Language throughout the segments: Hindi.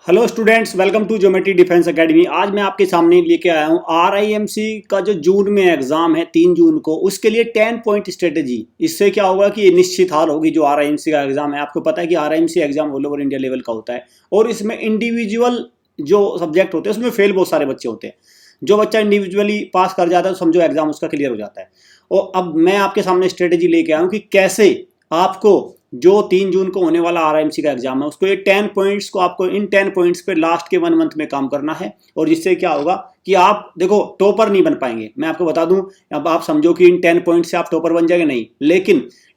Hello students, welcome to geometry defence academy. आज मैं आपके सामने लेके आया हूँ आरआईएमसी का जो जून में एग्जाम है 3 जून को, उसके लिए 10 पॉइंट स्ट्रेटेजी। इससे क्या होगा कि ये निश्चित हार होगी जो आरआईएमसी का एग्जाम है। आपको पता है कि RIMC exam all over India level का होता है और इसमें इंडिविजुअल जो सब्जेक्ट होते हैं उसमें फेल बहुत सारे बच्चे होते हैं। जो बच्चा इंडिविजुअली पास कर जाता है तो समझो एग्जाम उसका क्लियर हो जाता है। और अब मैं आपके सामने स्ट्रेटेजी लेके आया हूँ कि कैसे आपको जो 3 जून को होने वाला आरआईएमसी का एग्जाम है उसको ये 10 पॉइंट्स को आपको इन 10 पॉइंट्स पे लास्ट के 1 मंथ में काम करना है। और जिससे क्या होगा कि आप देखो टॉपर नहीं बन पाएंगे। मैं आपको बता दूं, अब आप समझो कि इन 10 पॉइंट्स से आप टॉपर बन जाएंगे, नहीं,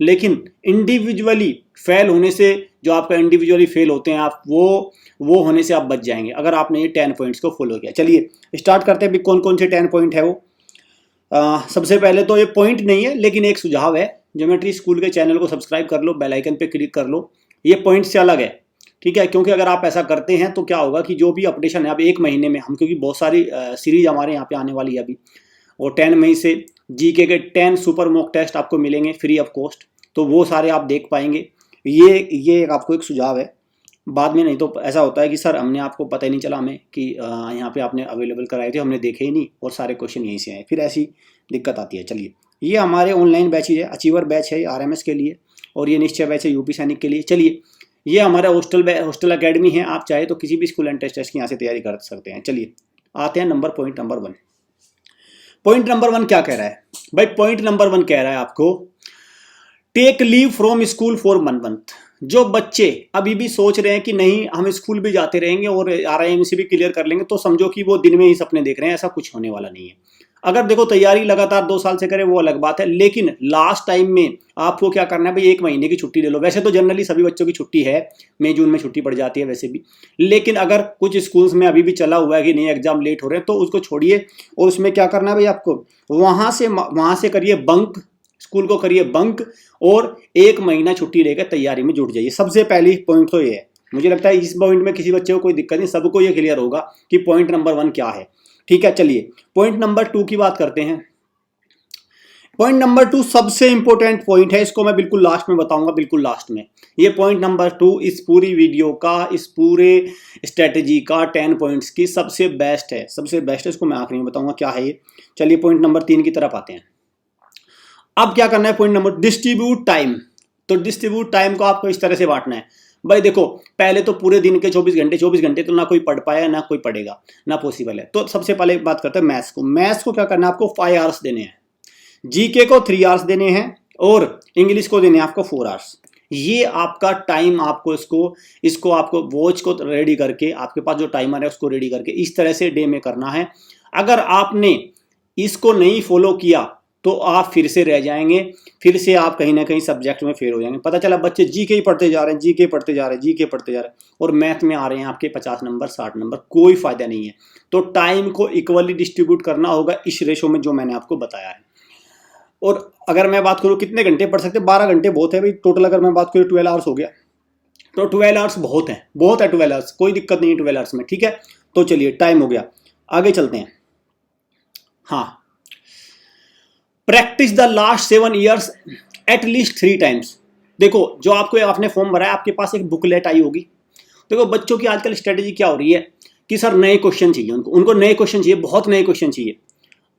लेकिन इंडिविजुअली फेल होने से, जो आपका इंडिविजुअली फेल होते हैं आप, वो होने से आप बच जाएंगे अगर आपने ये 10 पॉइंट्स को फॉलो किया। चलिए स्टार्ट करते हैं। कौन कौन से 10 पॉइंट है वो। सबसे पहले तो ये पॉइंट नहीं है लेकिन एक सुझाव है। ज्योमेट्री स्कूल के चैनल को सब्सक्राइब कर लो, बेल आइकन पे क्लिक कर लो। ये पॉइंट से अलग है, ठीक है, क्योंकि अगर आप ऐसा करते हैं तो क्या होगा कि जो भी अपडेशन है अब 1 महीने में हम, क्योंकि बहुत सारी सीरीज हमारे यहाँ पे आने वाली है अभी, और 10 मई से जीके के 10 सुपर मॉक टेस्ट आपको मिलेंगे फ्री ऑफ कॉस्ट, तो वो सारे आप देख पाएंगे। ये आपको एक सुझाव है। बाद में नहीं तो ऐसा होता है कि सर हमने आपको पता ही नहीं चला हमें कि यहाँ पे आपने अवेलेबल कराए थे, हमने देखे ही नहीं और सारे क्वेश्चन यहीं से आए, फिर ऐसी दिक्कत आती है। चलिए, ये हमारे ऑनलाइन बैच है, अचीवर बैच है आरएमएस के लिए, और ये निश्चय बैच है यूपी सैनिक के लिए। चलिए, ये हमारा हॉस्टल अकेडमी है। आप चाहे तो किसी भी स्कूल एंड टेस्ट की यहाँ से तैयारी कर सकते हैं। चलिए आते हैं पॉइंट नंबर 1। पॉइंट नंबर 1 क्या कह रहा है भाई? पॉइंट नंबर 1 कह रहा है आपको take leave from school for 1 month. जो बच्चे अभी भी सोच रहे हैं कि नहीं हम स्कूल भी जाते रहेंगे और आरआईएमसी भी क्लियर कर लेंगे, तो समझो कि वो दिन में ही सपने देख रहे हैं। ऐसा कुछ होने वाला नहीं है। अगर देखो तैयारी लगातार 2 साल से करें वो अलग बात है, लेकिन लास्ट टाइम में आपको क्या करना है भाई, 1 महीने की छुट्टी ले लो। वैसे तो जनरली सभी बच्चों की छुट्टी है, मई जून में छुट्टी पड़ जाती है वैसे भी, लेकिन अगर कुछ स्कूल्स में अभी भी चला हुआ है कि नहीं एग्जाम लेट हो रहे हैं तो उसको छोड़िए और उसमें क्या करना है भाई, आपको वहां से करिए बंक, स्कूल को करिए बंक और 1 महीना छुट्टी लेकर तैयारी में जुट जाइए। सबसे पहली पॉइंट तो ये है। मुझे लगता है इस पॉइंट में किसी बच्चे को कोई दिक्कत नहीं, सबको ये क्लियर होगा कि पॉइंट नंबर 1 क्या है। ठीक है, चलिए पॉइंट नंबर 2 की बात करते हैं। पॉइंट नंबर 2 सबसे इंपॉर्टेंट पॉइंट है, इसको मैं बिल्कुल लास्ट में बताऊंगा, बिल्कुल लास्ट में। ये पॉइंट नंबर 2 इस पूरी वीडियो का, इस पूरे स्ट्रेटेजी का 10 पॉइंट्स की सबसे बेस्ट है, सबसे बेस्ट है। इसको मैं आखिरी में बताऊंगा क्या है ये। चलिए पॉइंट नंबर 3 की तरफ आते हैं। अब क्या करना है, पॉइंट नंबर डिस्ट्रीब्यूट टाइम। तो डिस्ट्रीब्यूट टाइम को आपको इस तरह से बांटना है भाई। देखो पहले तो पूरे दिन के 24 घंटे तो ना कोई पढ़ पाया ना कोई पढ़ेगा, ना पॉसिबल है। तो सबसे पहले बात करते हैं मैथ्स को। मैथ्स को क्या करना है, आपको 5 आवर्स देने हैं, जीके को 3 आवर्स देने हैं और इंग्लिश को देने हैं आपको 4 आवर्स। ये आपका टाइम, आपको इसको आपको वॉच को रेडी करके, आपके पास जो टाइमर है उसको रेडी करके इस तरह से डे में करना है। अगर आपने इसको नहीं फॉलो किया तो आप फिर से रह जाएंगे, फिर से आप कहीं ना कहीं सब्जेक्ट में फेल हो जाएंगे। पता चला बच्चे जीके ही पढ़ते जा रहे हैं, जीके पढ़ते जा रहे हैं और मैथ में आ रहे हैं आपके 50 नंबर 60 नंबर, कोई फायदा नहीं है। तो टाइम को इक्वली डिस्ट्रीब्यूट करना होगा इस रेशो में जो मैंने आपको बताया है। और अगर मैं बात करूँ कितने घंटे पढ़ सकते हैं, 12 घंटे बहुत है भाई टोटल। अगर मैं बात करूँ 12 आवर्स हो गया, तो 12 आवर्स बहुत है 12 आवर्स, कोई दिक्कत नहीं है 12 आवर्स में, ठीक है। तो चलिए टाइम हो गया, आगे चलते हैं। हाँ, practice the last 7 years at least 3 times. देखो जो आपने फॉर्म भरा है, आपके पास एक बुकलेट आई होगी। देखो बच्चों की आजकल स्ट्रेटेजी क्या हो रही है कि सर नए क्वेश्चन चाहिए, उनको नए क्वेश्चन चाहिए, बहुत नए क्वेश्चन चाहिए,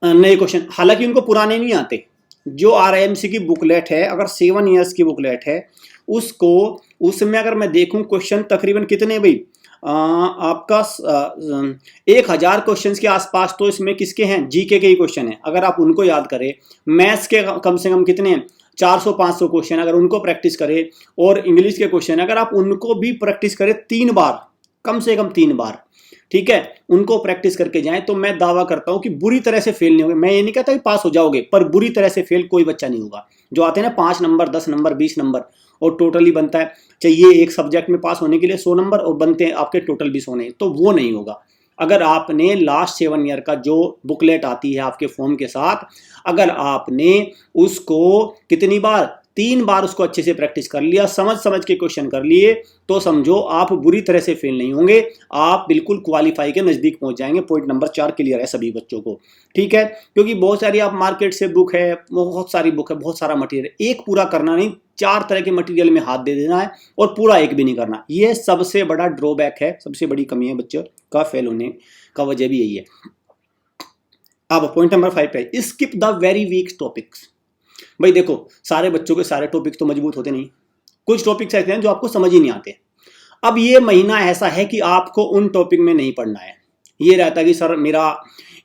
नए क्वेश्चन। हालांकि उनको पुराने नहीं आते। जो आरआईएमसी की बुकलेट है, अगर 7 ईयर्स की बुकलेट है, उसमें अगर मैं देखूं क्वेश्चन तकरीबन कितने भाई, आपका 1000 क्वेश्चंस के आसपास तो इसमें किसके हैं, जीके के ही क्वेश्चन है। अगर आप उनको याद करें, मैथ्स के कम से कम कितने हैं, 400-500 क्वेश्चन, अगर उनको प्रैक्टिस करें, और इंग्लिश के क्वेश्चन अगर आप उनको भी प्रैक्टिस करें 3 बार, कम से कम 3 बार, ठीक है, उनको प्रैक्टिस करके जाएं, तो मैं दावा करता हूं कि बुरी तरह से फेल नहीं होगे। मैं ये नहीं कहता कि पास हो जाओगे, पर बुरी तरह से फेल कोई बच्चा नहीं होगा। जो आते हैं ना 5 नंबर 10 नंबर 20 नंबर और टोटली बनता है, चाहिए एक सब्जेक्ट में पास होने के लिए 100 नंबर और बनते हैं आपके टोटल 20 होने, तो वो नहीं होगा। अगर आपने लास्ट 7 ईयर का जो बुकलेट आती है आपके फॉर्म के साथ, अगर आपने उसको कितनी बार 3 बार उसको अच्छे से प्रैक्टिस कर लिया, समझ समझ के क्वेश्चन कर लिए, तो समझो आप बुरी तरह से फेल नहीं होंगे, आप बिल्कुल क्वालिफाई के नज़दीक पहुंच जाएंगे। पॉइंट नंबर 4 क्लियर है सभी बच्चों को, ठीक है। क्योंकि बहुत सारी आप मार्केट से बुक है, बहुत सारी बुक है, बहुत सारा मटेरियल, एक पूरा करना नहीं, 4 तरह के मटेरियल में हाथ दे देना है और पूरा एक भी नहीं करना। यह सबसे बड़ा ड्रॉबैक है, सबसे बड़ी कमी है बच्चों का फेल होने का वजह भी यही है। अब पॉइंट नंबर 5 पे, skip the very weak topics. भाई देखो, सारे बच्चों के सारे टॉपिक्स तो मजबूत होते नहीं, कुछ टॉपिक्स ऐसे हैं जो आपको समझ ही नहीं आते। अब ये महीना ऐसा है कि आपको उन टॉपिक में नहीं पढ़ना है। ये रहता है कि सर मेरा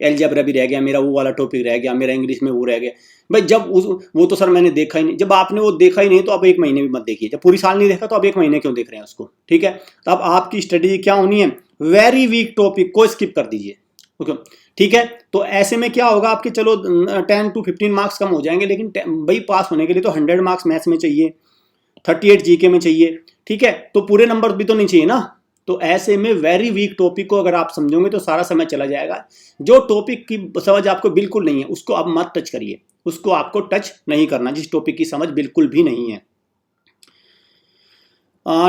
एलजेब्रा भी रह गया, मेरा वो वाला टॉपिक रह गया, मेरा इंग्लिश में वो रह गया। भाई जब वो तो सर मैंने देखा ही नहीं, जब आपने वो देखा ही नहीं तो आप 1 महीने भी मत देखिए। जब पूरी साल नहीं देखा तो आप 1 महीने क्यों देख रहे हैं उसको, ठीक है। तो अब आपकी स्ट्रेटेजी क्या होनी है, वेरी वीक टॉपिक को स्किप कर दीजिए, ओके, ठीक है। तो ऐसे में क्या होगा, आपके चलो 10 to 15 मार्क्स कम हो जाएंगे, लेकिन भाई पास होने के लिए तो 100 मार्क्स मैथ्स में चाहिए, 38 जीके में चाहिए, ठीक है। तो पूरे नंबर भी तो नहीं चाहिए ना। तो ऐसे में वेरी वीक टॉपिक को अगर आप समझोगे तो सारा समय चला जाएगा। जो टॉपिक की समझ आपको बिल्कुल नहीं है उसको आप मत टच करिए, उसको आपको टच नहीं करना, जिस टॉपिक की समझ बिल्कुल भी नहीं है।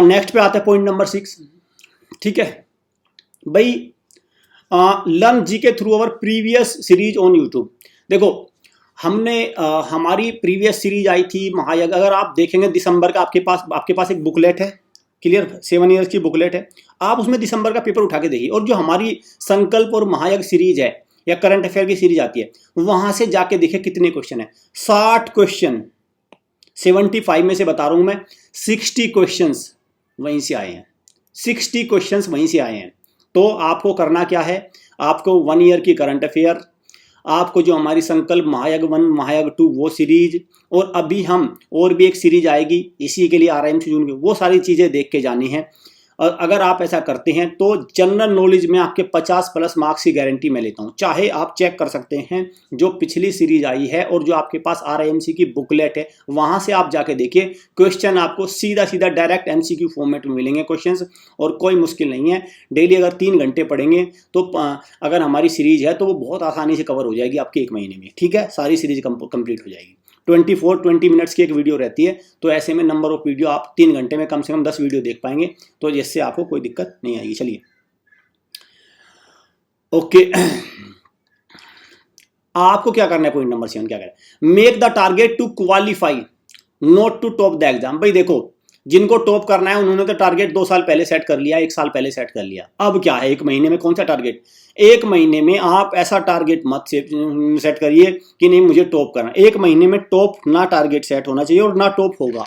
नेक्स्ट पे आता है पॉइंट नंबर 6, ठीक है भाई, learn GK through our previous series on YouTube. देखो हमने हमारी प्रीवियस सीरीज आई थी महायज्ञ, अगर आप देखेंगे दिसंबर का आपके पास एक बुकलेट है, क्लियर, 7 ईयर्स की बुकलेट है, आप उसमें दिसंबर का पेपर उठा के देखिए। और जो हमारी संकल्प और महायज्ञ सीरीज है या करंट अफेयर की सीरीज आती है, वहां से जाके देखिए कितने क्वेश्चन है, 60 क्वेश्चन, 75 में से बता रहा हूं मैं, 60 क्वेश्चन वहीं से आए हैं, 60 क्वेश्चन वहीं से आए हैं। तो आपको करना क्या है, आपको 1 ईयर की करंट अफेयर, आपको जो हमारी संकल्प महायज्ञ 1 महायज्ञ 2 वो सीरीज, और अभी हम और भी एक सीरीज आएगी इसी के लिए आरआईएमसी जून की, वो सारी चीज़ें देख के जानी है। और अगर आप ऐसा करते हैं तो जनरल नॉलेज में आपके 50+ मार्क्स की गारंटी मैं लेता हूं। चाहे आप चेक कर सकते हैं जो पिछली सीरीज आई है और जो आपके पास आरआईएमसी की बुकलेट है, वहां से आप जाके देखिए, क्वेश्चन आपको सीधा सीधा डायरेक्ट एमसीक्यू फॉर्मेट में मिलेंगे क्वेश्चंस, और कोई मुश्किल नहीं है। डेली अगर 3 घंटे पढ़ेंगे तो अगर हमारी सीरीज है तो वो बहुत आसानी से कवर हो जाएगी आपके 1 महीने में, ठीक है। सारी सीरीज कंप्लीट हो जाएगी। 20 मिनट्स की एक वीडियो रहती है, तो ऐसे में नंबर ऑफ वीडियो आप 3 घंटे में कम से कम 10 वीडियो देख पाएंगे, तो जिससे आपको कोई दिक्कत नहीं आएगी। चलिए ओके, आपको क्या करना है, पॉइंट नंबर 7 क्या करना है, make the target to qualify not to top the exam. भाई देखो, जिनको टॉप करना है उन्होंने तो टारगेट 2 साल पहले सेट कर लिया, 1 साल पहले सेट कर लिया। अब क्या है, 1 महीने में कौन सा टारगेट, 1 महीने में आप ऐसा टारगेट मत सेट करिए कि नहीं मुझे टॉप करना। 1 महीने में टॉप ना टारगेट सेट होना चाहिए और ना टॉप होगा।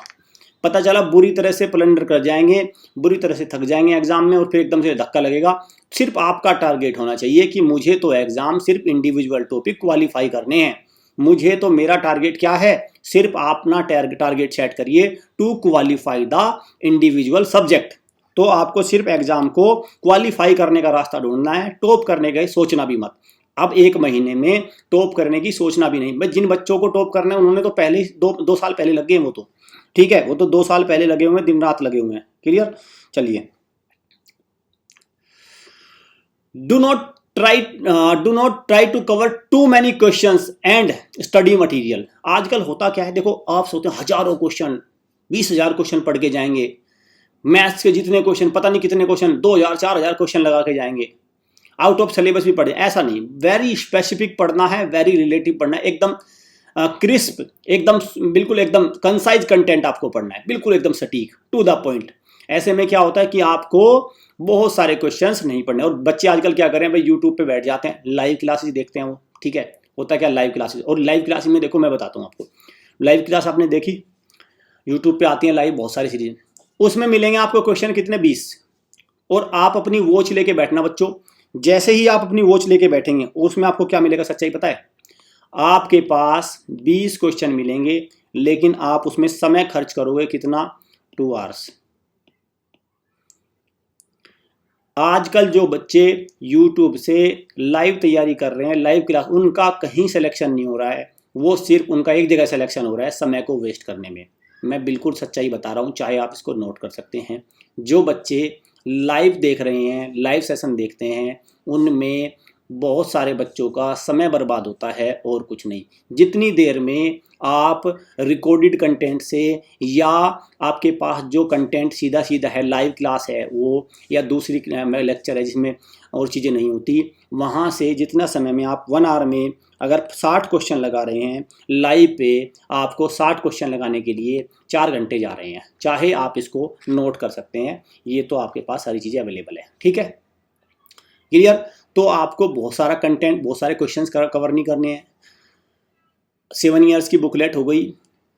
पता चला बुरी तरह से प्लंडर कर जाएंगे, बुरी तरह से थक जाएंगे एग्जाम में और फिर एकदम से धक्का लगेगा। सिर्फ आपका टारगेट होना चाहिए कि मुझे तो एग्जाम सिर्फ इंडिविजुअल टॉपिक क्वालिफाई करने हैं, मुझे तो मेरा टारगेट क्या है, सिर्फ अपना टारगेट सेट करिए to qualify the individual subject. तो आपको सिर्फ एग्जाम को क्वालिफाई करने का रास्ता ढूंढना है, टॉप करने का सोचना भी मत। अब 1 महीने में टॉप करने की सोचना भी नहीं। जिन बच्चों को टॉप करना है उन्होंने तो पहले 2 साल पहले लगे हैं, वो तो ठीक है, वो तो 2 साल पहले लगे हुए हैं, दिन रात लगे हुए हैं, क्लियर। चलिए, do not try to cover too many questions and study material. आजकल होता क्या है, देखो आप सोचते हैं हजारों क्वेश्चन, 20,000 क्वेश्चन पढ़ के जाएंगे, मैथ्स के जितने क्वेश्चन पता नहीं कितने क्वेश्चन, 2,000 4,000 क्वेश्चन लगा के जाएंगे, आउट ऑफ सिलेबस भी पढ़े। ऐसा नहीं, वेरी स्पेसिफिक पढ़ना है, वेरी रिलेटिव पढ़ना है, एकदम क्रिस्प, एकदम बिल्कुल एकदम कंसाइज कंटेंट आपको पढ़ना है, बिल्कुल एकदम सटीक, टू द पॉइंट। ऐसे में क्या होता है कि आपको बहुत सारे क्वेश्चंस नहीं पढ़ने। और बच्चे आजकल क्या कर रहे हैं भाई, यूट्यूब पे बैठ जाते हैं, लाइव क्लासेस देखते हैं वो, ठीक है। होता क्या, लाइव क्लासेस, और लाइव क्लासेस में देखो मैं बताता हूँ आपको, लाइव क्लास आपने देखी, यूट्यूब पे आती है लाइव बहुत सारी सीरीज, उसमें मिलेंगे आपको क्वेश्चन कितने, 20। और आप अपनी वॉच लेके बैठना बच्चों, जैसे ही आप अपनी वॉच लेके बैठेंगे उसमें आपको क्या मिलेगा, सच्चाई पता है, आपके पास 20 क्वेश्चन मिलेंगे, लेकिन आप उसमें समय खर्च करोगे कितना, 2 आवर्स। आजकल जो बच्चे YouTube से लाइव तैयारी कर रहे हैं, लाइव क्लास, उनका कहीं सिलेक्शन नहीं हो रहा है, वो सिर्फ उनका एक जगह सिलेक्शन हो रहा है, समय को वेस्ट करने में। मैं बिल्कुल सच्चाई बता रहा हूँ, चाहे आप इसको नोट कर सकते हैं। जो बच्चे लाइव देख रहे हैं, लाइव सेशन देखते हैं, उनमें बहुत सारे बच्चों का समय बर्बाद होता है और कुछ नहीं। जितनी देर में आप रिकॉर्डेड कंटेंट से या आपके पास जो कंटेंट सीधा सीधा है, लाइव क्लास है वो, या दूसरी लेक्चर है जिसमें और चीज़ें नहीं होती, वहाँ से जितना समय में आप 1 आवर में अगर 60 क्वेश्चन लगा रहे हैं लाइव पे, आपको 60 क्वेश्चन लगाने के लिए 4 घंटे जा रहे हैं। चाहे आप इसको नोट कर सकते हैं, ये तो आपके पास सारी चीज़ें अवेलेबल है। ठीक है, क्लियर। तो आपको बहुत सारा कंटेंट, बहुत सारे क्वेश्चंस कवर नहीं करने हैं। 7 ईयर्स की बुकलेट हो गई,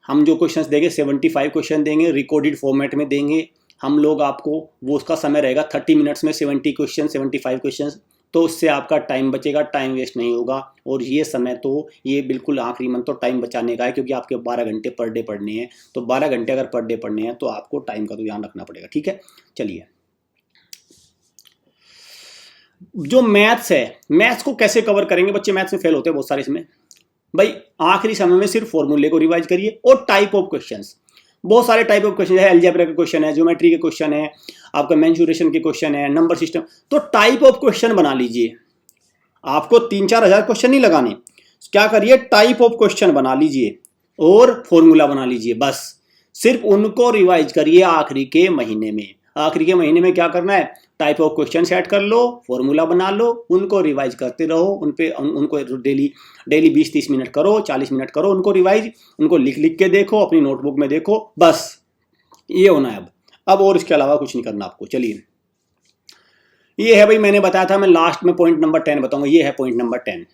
हम जो क्वेश्चंस देंगे 75 क्वेश्चन देंगे, रिकॉर्डेड फॉर्मेट में देंगे हम लोग आपको। वो उसका समय रहेगा 30 मिनट्स में 70 क्वेश्चन, 75 क्वेश्चन। तो उससे आपका टाइम बचेगा, टाइम वेस्ट नहीं होगा। और ये समय तो ये बिल्कुल आखिरी मंथ तो टाइम बचाने का है, क्योंकि आपके 12 घंटे पर डे पढ़ने हैं। तो 12 घंटे अगर पर डे पढ़ने हैं तो आपको टाइम का तो ध्यान रखना पड़ेगा। ठीक है, चलिए। जो मैथ्स है, मैथ्स को कैसे कवर करेंगे? बच्चे मैथ्स में फेल होते हैं बहुत सारे इसमें। भाई आखिरी समय में सिर्फ फॉर्मूले को रिवाइज करिए और टाइप ऑफ क्वेश्चंस, बहुत सारे टाइप ऑफ क्वेश्चन है। अलजेब्रा के क्वेश्चन है, ज्योमेट्री के क्वेश्चन है, आपका मेंसुरेशन के क्वेश्चन है, नंबर सिस्टम। तो टाइप ऑफ क्वेश्चन बना लीजिए। आपको 3-4 हज़ार क्वेश्चन नहीं लगाने। क्या करिए, टाइप ऑफ क्वेश्चन बना लीजिए और फॉर्मूला बना लीजिए। बस सिर्फ उनको रिवाइज करिए आखिरी के महीने में। आखिरी के महीने में क्या करना है, टाइप ऑफ क्वेश्चन सेट कर लो, फॉर्मूला बना लो, उनको रिवाइज करते रहो। उनको डेली 20-30 मिनट करो, 40 मिनट करो उनको रिवाइज। उनको लिख लिख के देखो, अपनी नोटबुक में देखो, बस ये होना है। अब और इसके अलावा कुछ नहीं करना आपको। चलिए, ये है भाई, मैंने बताया था, मैं लास्ट में पॉइंट नंबर 10 बताऊंगा। ये है पॉइंट नंबर 10।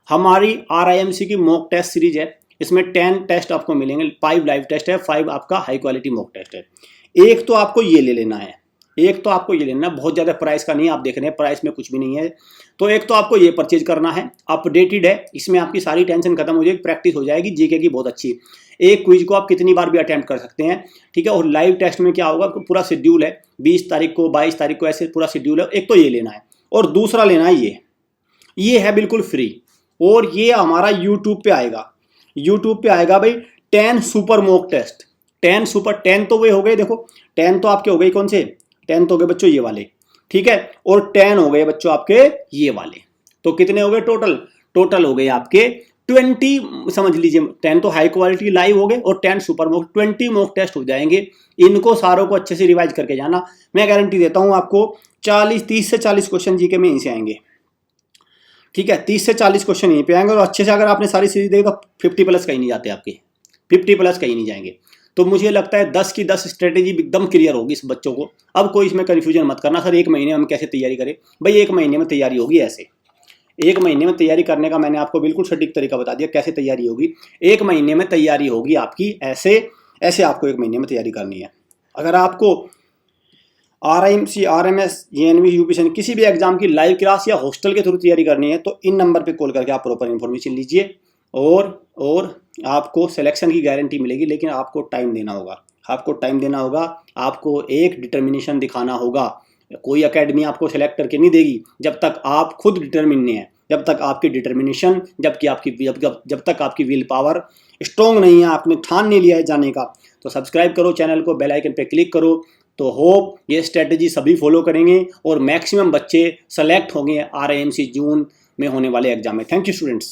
हमारी RIMC की मॉक टेस्ट सीरीज है। इसमें 10 टेस्ट आपको मिलेंगे। 5 लाइव टेस्ट है, 5 आपका हाई क्वालिटी मॉक टेस्ट है। एक तो आपको ये ले लेना है, एक तो आपको ये लेना है, बहुत ज़्यादा प्राइस का नहीं। आप देख रहे हैं प्राइस में कुछ भी नहीं है। तो एक तो आपको ये परचेज करना है, अपडेटेड है। इसमें आपकी सारी टेंशन खत्म हो जाएगी, प्रैक्टिस हो जाएगी जीके की बहुत अच्छी। एक क्विज को आप कितनी बार भी अटेम्प्ट कर सकते हैं। ठीक है, और लाइव टेस्ट में क्या होगा, पूरा शेड्यूल है, 20 तारीख को, 22 तारीख को, ऐसे पूरा शेड्यूल है। एक तो ये लेना है और दूसरा लेना है ये है बिल्कुल फ्री। और ये हमारा यूट्यूब पे आएगा। यूट्यूब पे आएगा भाई 10 सुपर मॉक टेस्ट। 10 सुपर, 10 तो वे हो गए, देखो 10 तो आपके हो गए, कौन से 10 तो हो गए बच्चों, ये वाले। ठीक है, और 10 हो गए बच्चों आपके ये वाले। तो कितने हो गए टोटल हो गए आपके 20, समझ लीजिए। 10 तो हाई क्वालिटी लाइव हो गए और 10 सुपर मॉक, 20 मॉक टेस्ट हो जाएंगे। इनको सारों को अच्छे से रिवाइज करके जाना। मैं गारंटी देता हूं आपको 30 से 40 क्वेश्चन जीके में यहीं से आएंगे। ठीक है, 30 से 40 क्वेश्चन यहीं पे आएंगे। और अच्छे से अगर आपने सारी सीरीज देखी तो 50 प्लस कहीं नहीं जाते आपके, 50 प्लस कहीं नहीं जाएंगे। तो मुझे लगता है 10 की 10 स्ट्रेटेजी एकदम क्लियर होगी इस बच्चों को। अब कोई इसमें कन्फ्यूजन मत करना, सर 1 महीने में हम कैसे तैयारी करें। भाई 1 महीने में तैयारी होगी ऐसे। 1 महीने में तैयारी करने का मैंने आपको बिल्कुल सटीक तरीका बता दिया कैसे तैयारी होगी। 1 महीने में तैयारी होगी आपकी, ऐसे आपको 1 महीने में तैयारी करनी है। अगर आपको RIMC, RMS, JNV, UPSC किसी भी एग्जाम की लाइव क्लास या हॉस्टल के थ्रू तैयारी करनी है तो इन नंबर पे कॉल करके आप प्रॉपर इन्फॉर्मेशन लीजिए। और आपको सिलेक्शन की गारंटी मिलेगी, लेकिन आपको टाइम देना होगा। आपको एक डिटर्मिनेशन दिखाना होगा। कोई एकेडमी आपको सेलेक्ट करके नहीं देगी जब तक आप खुद डिटर्मिन नहीं है, जब तक आपकी डिटर्मिनेशन, जब तक आपकी विल पावर स्ट्रॉन्ग नहीं है, आपने ठान नहीं लिया है जाने का। तो सब्सक्राइब करो चैनल को, बेल आइकन पे क्लिक करो। तो होप ये स्ट्रेटजी सभी फॉलो करेंगे और मैक्सिमम बच्चे सेलेक्ट होंगे RIMC जून में होने वाले एग्जाम में। Thank you students.